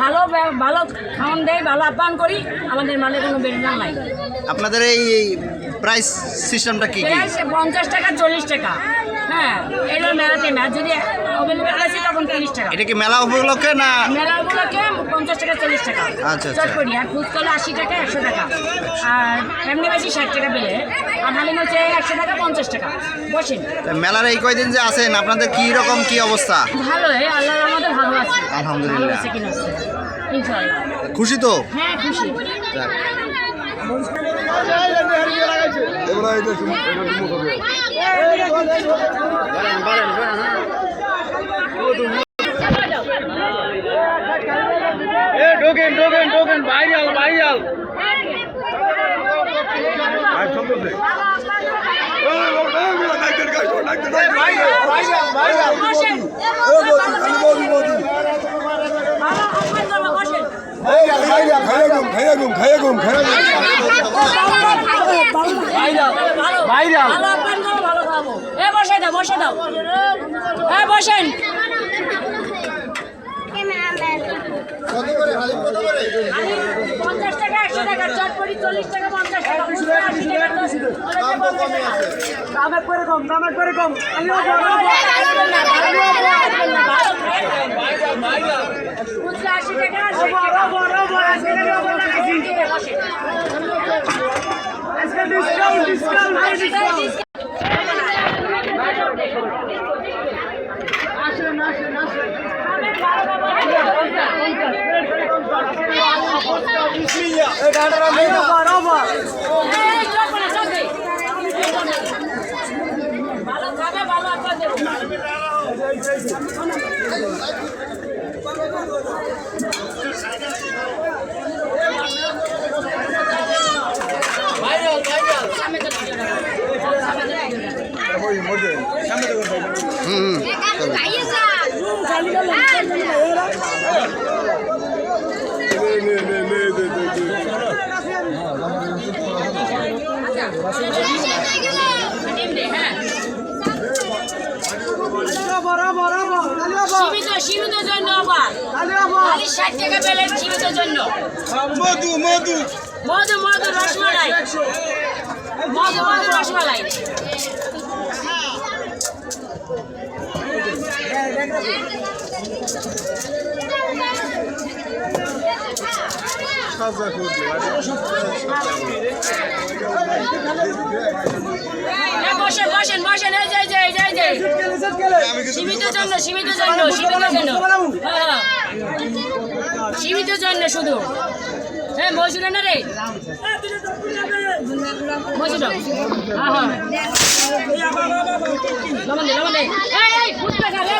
ভালো ভালো খাওয়ান দেয়, ভালো আপ্যায়ন করি, আমাদের মালের কোনো বেড়ে নাই। আপনাদের এই প্রাইস সিস্টেমটা কি কি? 50 টাকা 40 টাকা। হ্যাঁ, এগুলো মেলাতে না, যদি অ্যাভেলেবেল আছে তখন 30 টাকা। এটা কি মেলা উপলক্ষে না? মেলা উপলক্ষে 50 টাকা 40 টাকা। আচ্ছা, চটপটি আর ফুচকা 80 টাকা 100 টাকা, আর এমনি বেশি 60 টাকা বেলে, আর হালিম হচ্ছে 100 টাকা 50 টাকা। বসেন। মেলার এই কয়দিন যে আছেন আপনাদের কি রকম কি অবস্থা? ভালো, আল্লাহর রহমতে ভালো আছে। আলহামদুলিল্লাহ। ভালো আছে কিনা ইনশাআল্লাহ। খুশি তো? হ্যাঁ, খুশি। ঢোকেন ভাইরাল বসে দাও। হ্যাঁ, বসেন। কত করে হালিম, কত করে? 50 টাকা 100 টাকা, চটপটি 40 টাকা 50 টাকা, ফুচকা 80 টাকা। দামে করে কম। ফুচকা 80 টাকা, 60 টাকা। আজকে ডিসকাউন্ট। সীমিত জন্য আবার 60 টাকা পেলেন সীমিত জন্য। মধু রসমালাই, মধু রসমালাই। বসেন। সীমিত জন্য শুধু। হ্যাঁ, মজুরা না রে, মজুরা। হ্যাঁ।